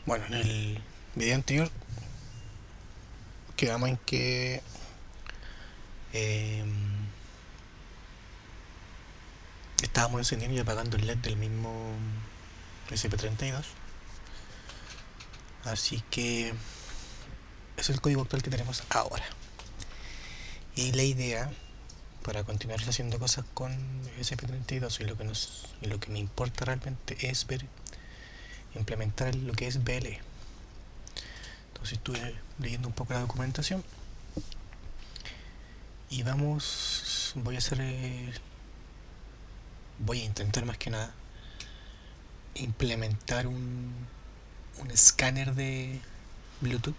Bueno, en el video anterior quedamos en que eh, estábamos encendiendo y apagando el LED del mismo SP32. Así que ese es el código actual que tenemos ahora. Y la idea para continuar haciendo cosas con SP32 y lo que me importa realmente es ver implementar lo que es BLE. Entonces estuve leyendo un poco la documentación y voy a intentar más que nada implementar un escáner de Bluetooth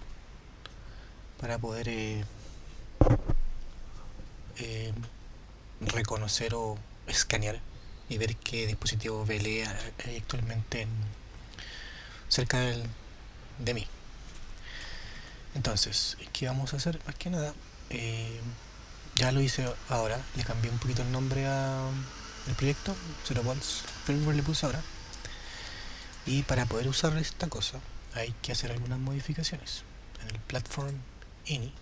para poder eh, reconocer o escanear y ver qué dispositivo BLE hay actualmente cerca de mí. Entonces, ¿qué vamos a hacer? Más que nada, ya lo hice ahora, le cambié un poquito el nombre al proyecto, 0 volts firmware le puse ahora. Y para poder usar esta cosa hay que hacer algunas modificaciones en el platform ini.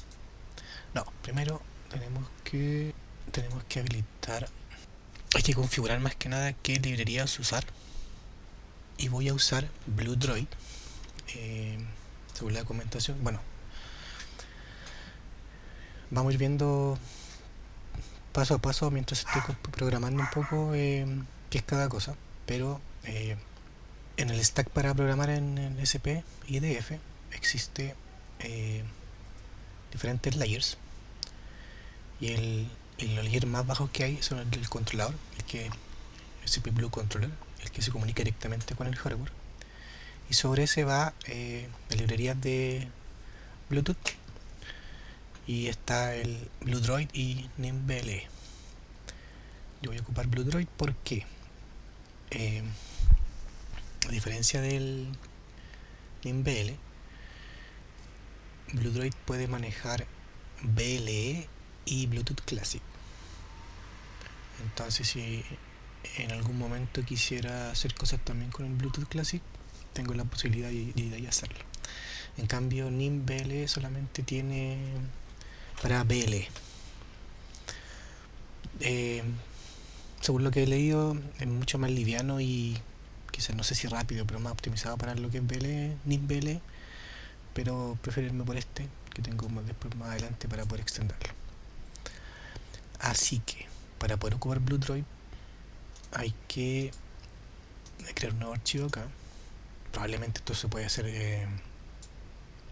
No, primero tenemos que habilitar, hay que configurar más que nada qué librerías usar. Y voy a usar BlueDroid, eh, según la documentación. Bueno, vamos a ir viendo paso a paso mientras estoy programando un poco qué es cada cosa. Pero en el stack para programar en el SP y EDF existe eh, diferentes layers. Y el layer más bajo que hay son el controlador, el que SP Blue Controller, el que se comunica directamente con el hardware. Y sobre ese va la librería de Bluetooth. Y está el BlueDroid y NimBLE. Yo voy a ocupar BlueDroid porque, eh, a diferencia del NimBLE, BlueDroid puede manejar BLE y Bluetooth Classic. Entonces, si en algún momento quisiera hacer cosas también con el Bluetooth Classic, tengo la posibilidad de hacerlo. En cambio, NimBLE solamente tiene para BLE. Eh, Según lo que he leído, es mucho más liviano y quizás no sé si rápido, pero más optimizado para lo que es BLE, NimBLE, pero prefiero irme por este, que tengo después más adelante para poder extenderlo. Así que, para poder ocupar BlueDroid, hay que crear un nuevo archivo acá. Probablemente esto se puede hacer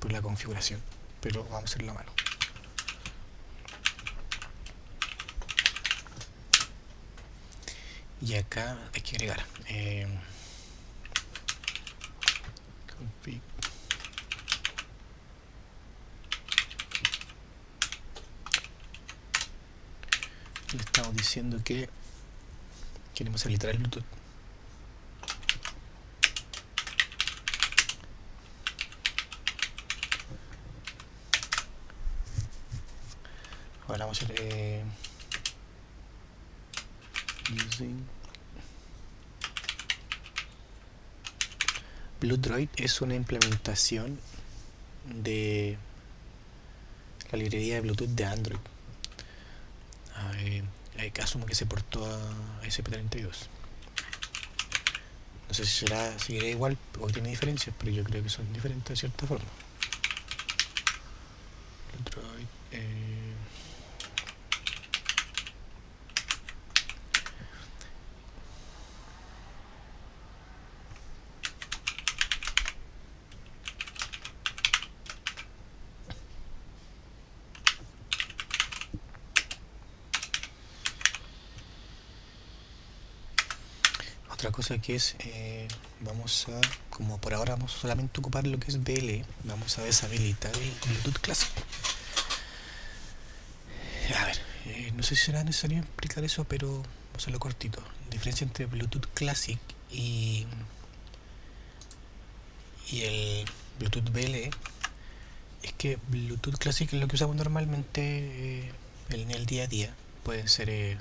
por la configuración, pero vamos a hacerlo a mano. Y acá hay que agregar config. Le estamos diciendo que queremos habilitar el Bluetooth. Ahora vamos a hacer using BlueDroid. Es una implementación de la librería de Bluetooth de Android. Asumo que se portó a SP32. No sé si seguirá igual o tiene diferencias, pero yo creo que son diferentes de cierta forma. BlueDroid, otra cosa que es, como por ahora vamos solamente a ocupar lo que es BLE, vamos a deshabilitar el Bluetooth Classic. A ver, no sé si será necesario explicar eso, pero vamos a hacerlo cortito. La diferencia entre Bluetooth Classic y el Bluetooth BLE es que Bluetooth Classic es lo que usamos normalmente en el día a día. Pueden ser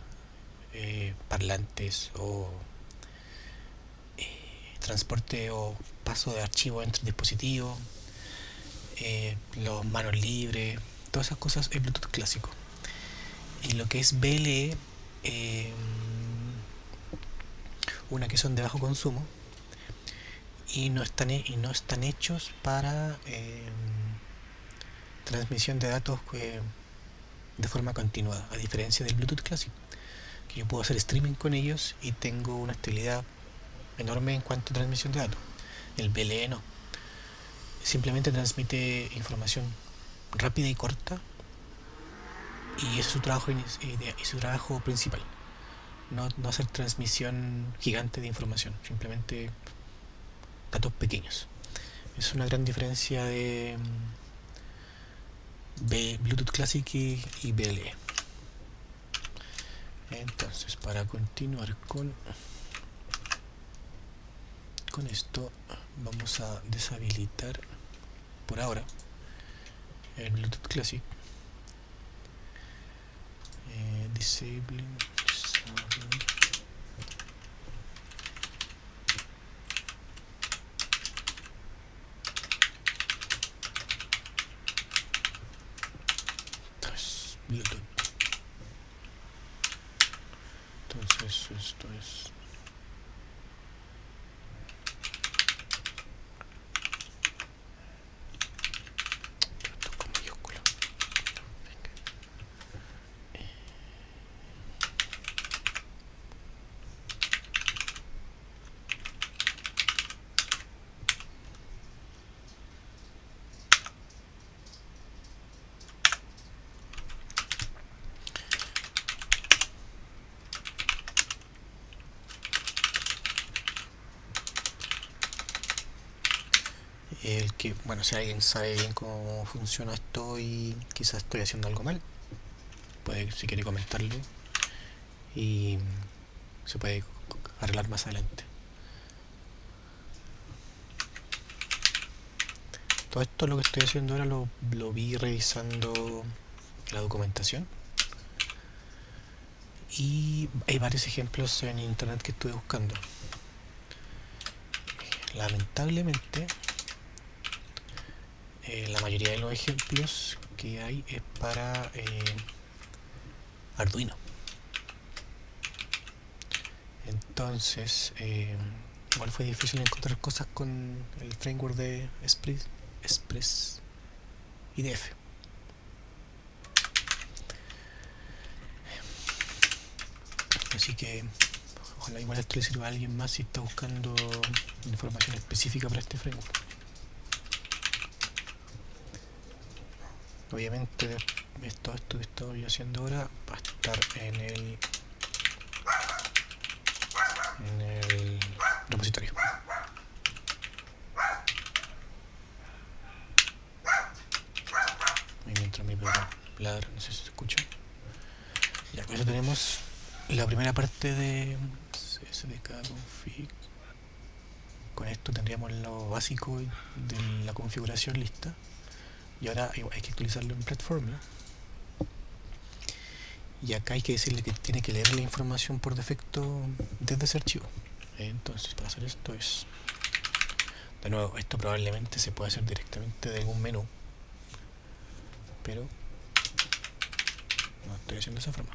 parlantes o transporte o paso de archivos entre dispositivos, los manos libres, todas esas cosas es Bluetooth clásico. Y lo que es BLE, eh, una que son de bajo consumo y no están hechos para transmisión de datos de forma continuada, a diferencia del Bluetooth clásico, que yo puedo hacer streaming con ellos y tengo una estabilidad enorme en cuanto a transmisión de datos. El BLE no, simplemente transmite información rápida y corta, y ese es su trabajo principal. No hacer transmisión gigante de información, simplemente datos pequeños. Es una gran diferencia de Bluetooth Classic y BLE. Entonces, para continuar con esto, vamos a deshabilitar por ahora el Bluetooth Classic. Disabling. Bluetooth. Entonces esto es con mayúscula. El que, bueno, si alguien sabe bien cómo funciona esto y quizás estoy haciendo algo mal, puede, si quiere, comentarlo y se puede arreglar más adelante. Todo esto lo que estoy haciendo ahora lo vi revisando la documentación, y hay varios ejemplos en internet que estuve buscando. Lamentablemente, la mayoría de los ejemplos que hay es para Arduino. Entonces, igual fue difícil encontrar cosas con el framework de Express IDF. Así que ojalá igual esto le sirva a alguien más si está buscando información específica para este framework. Obviamente esto que estoy haciendo ahora va a estar en el repositorio. Y mientras mi perro ladra, no sé si se escucha. Ya, con eso tenemos la primera parte de SDK config. Con esto tendríamos lo básico de la configuración lista. Y ahora hay que actualizarlo en Platform, ¿no? Y acá hay que decirle que tiene que leer la información por defecto desde ese archivo. Entonces, para hacer esto es... De nuevo, esto probablemente se puede hacer directamente de algún menú, pero no estoy haciendo de esa forma.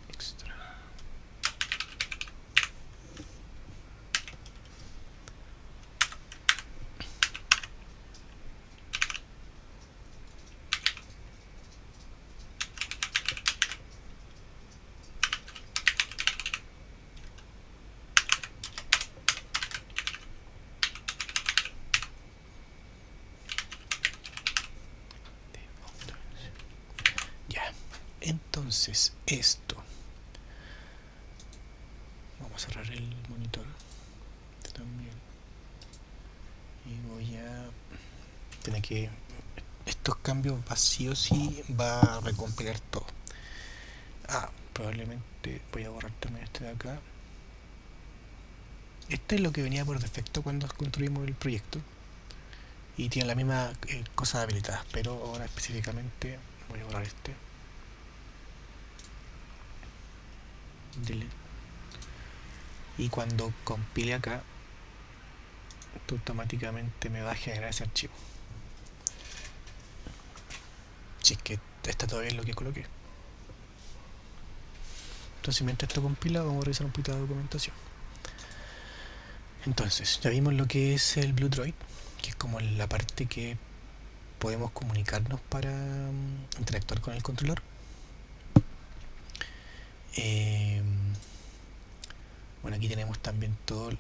Extra. Ya, entonces esto. Vamos a cerrar el monitor también. Y voy a tener que... Estos cambios vacíos sí va a recompilar todo. Probablemente voy a borrar también este de acá. Este es lo que venía por defecto cuando construimos el proyecto y tiene la misma cosa habilitadas, pero ahora específicamente voy a borrar este. delete. Y cuando compile acá, automáticamente me va a generar ese archivo. Si es que está todo bien lo que coloqué. Entonces mientras esto compila, vamos a revisar un poquito de documentación. Entonces, ya vimos lo que es el Blue Droid, que es como la parte que podemos comunicarnos para interactuar con el controlador. Eh, bueno, aquí tenemos también todo.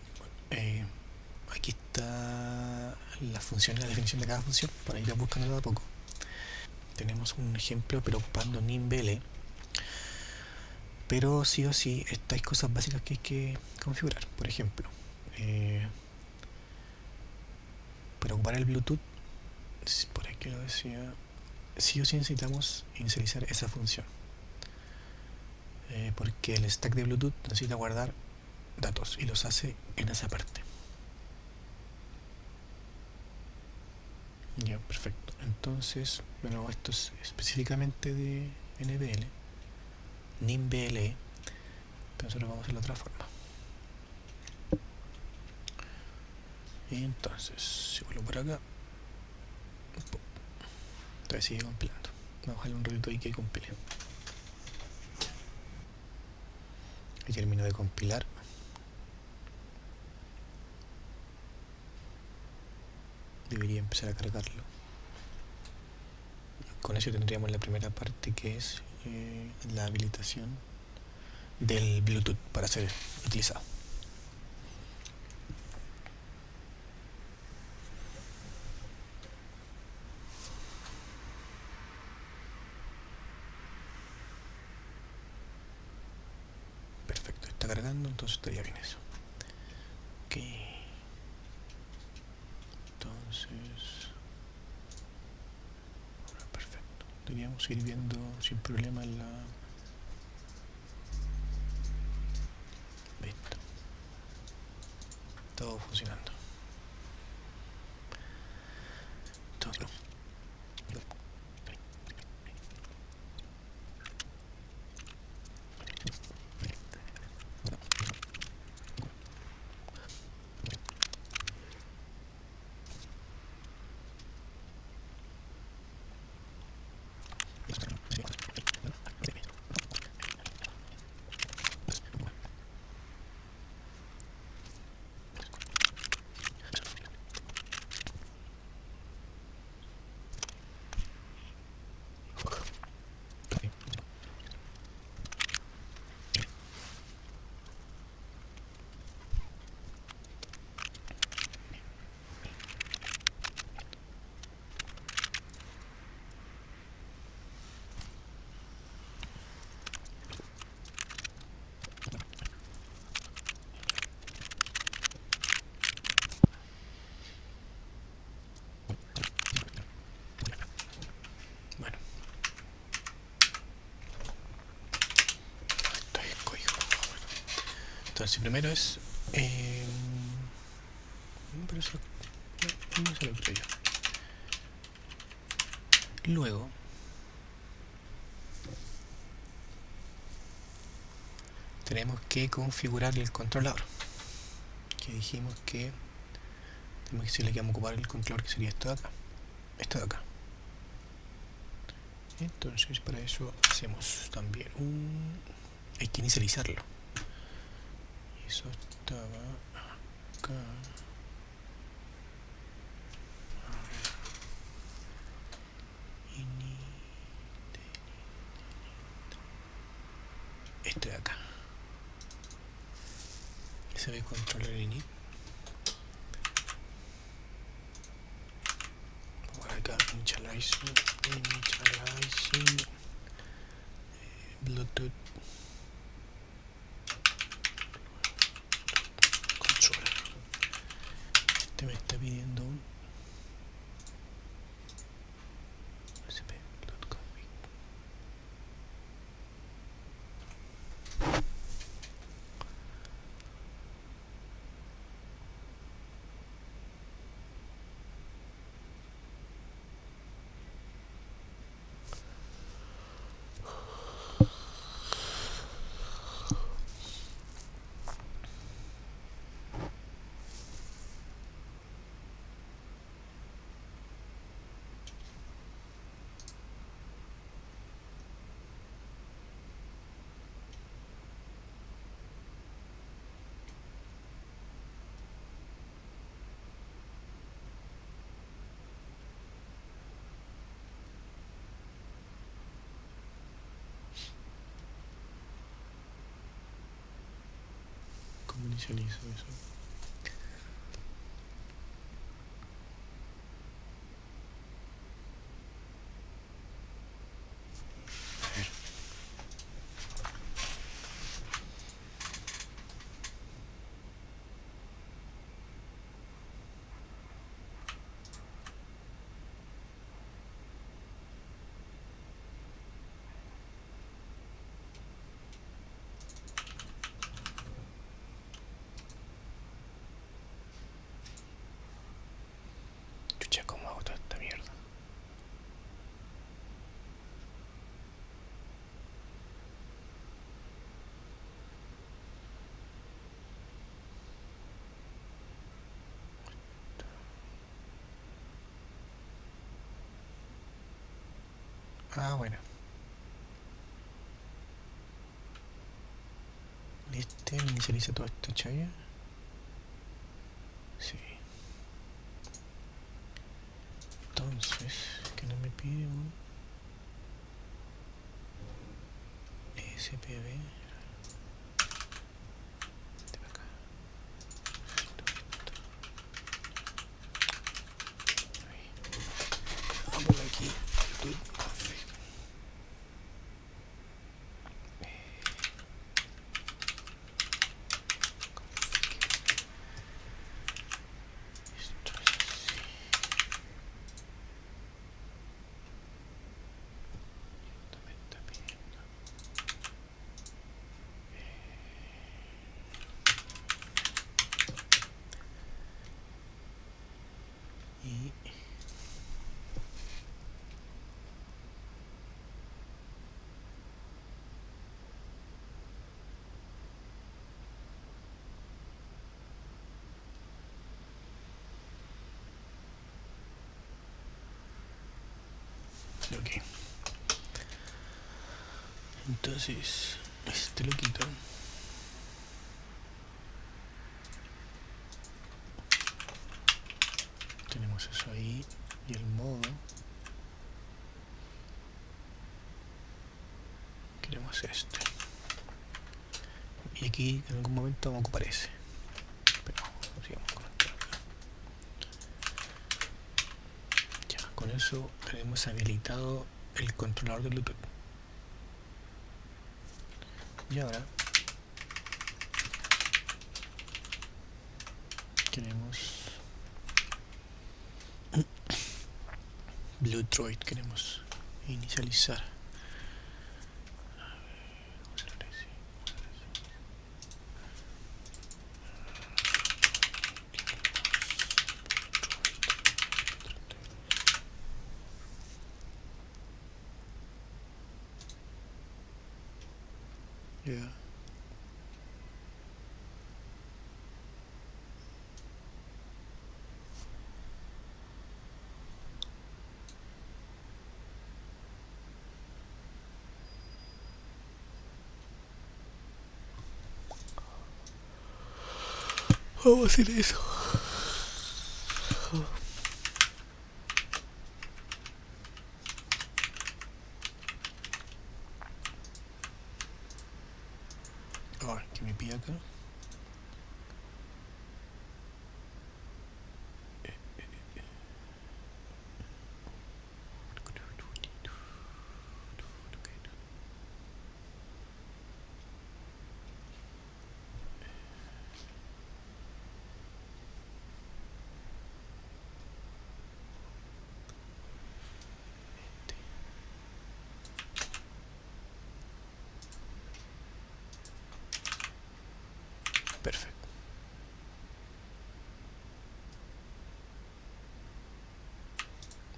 Aquí está la función, la definición de cada función, para ir buscando de a poco. Tenemos un ejemplo, pero ocupando NIMBL, pero sí o sí estas cosas básicas que hay que configurar. Por ejemplo, para ocupar el Bluetooth, por aquí lo decía, sí o sí necesitamos inicializar esa función, porque el stack de Bluetooth necesita guardar datos y los hace en esa parte. Ya, perfecto. Entonces, bueno, esto es específicamente de NBL, NIMBL, pero nosotros vamos a hacer de otra forma. Y entonces, si vuelvo por acá, todavía sigue compilando. Vamos a darle un ratito ahí que compile. Y termino de compilar. Debería empezar a cargarlo. Con eso tendríamos la primera parte, que es la habilitación del Bluetooth para ser utilizado. Perfecto, está cargando, entonces estaría bien eso. Ok. Entonces, perfecto. Deberíamos ir viendo sin problema la... Listo. Todo funcionando. Entonces, bueno, esto es código. Entonces, primero es... pero eso no se lo creo yo. Luego, tenemos que configurar el controlador, que dijimos que tenemos que decirle que vamos a ocupar el controlador, que sería esto de acá, esto de acá. Entonces, para eso hacemos también hay que inicializarlo. Eso estaba acá. Este de acá. Se ve controller init. Por acá, initializing Bluetooth controller. Este me está pidiendo un USB Bluetooth config. inicializo eso. A ver. Chucha, ¿cómo hago toda esta mierda? Ah, bueno. Este me inicializa todo esto, chaya. Sí. Entonces, que no me pide un SPB. Acá. Ahí. Vamos aquí. Ok. Entonces, este lo quito. Tenemos eso ahí. Y el modo. Queremos este. Y aquí en algún momento vamos a ocupar ese. Pero sigamos con esto. Ya, con eso tenemos habilitado el controlador de Bluetooth. Y ahora queremos Bluetooth, queremos inicializar. Yeah. Vamos a hacer eso. Ahora, ¿qué me pide acá? Perfecto.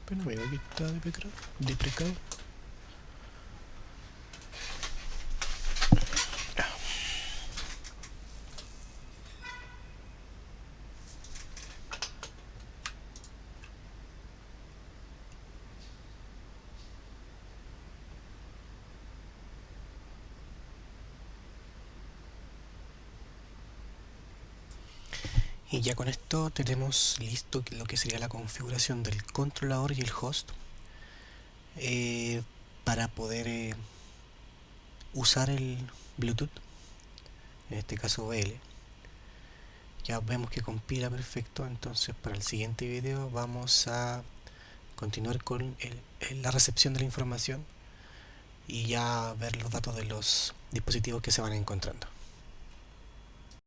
Pero veo que está deprecado. Y ya con esto tenemos listo lo que sería la configuración del controlador y el host para poder usar el Bluetooth, en este caso BL. Ya vemos que compila perfecto. Entonces para el siguiente video vamos a continuar con la recepción de la información y ya ver los datos de los dispositivos que se van encontrando.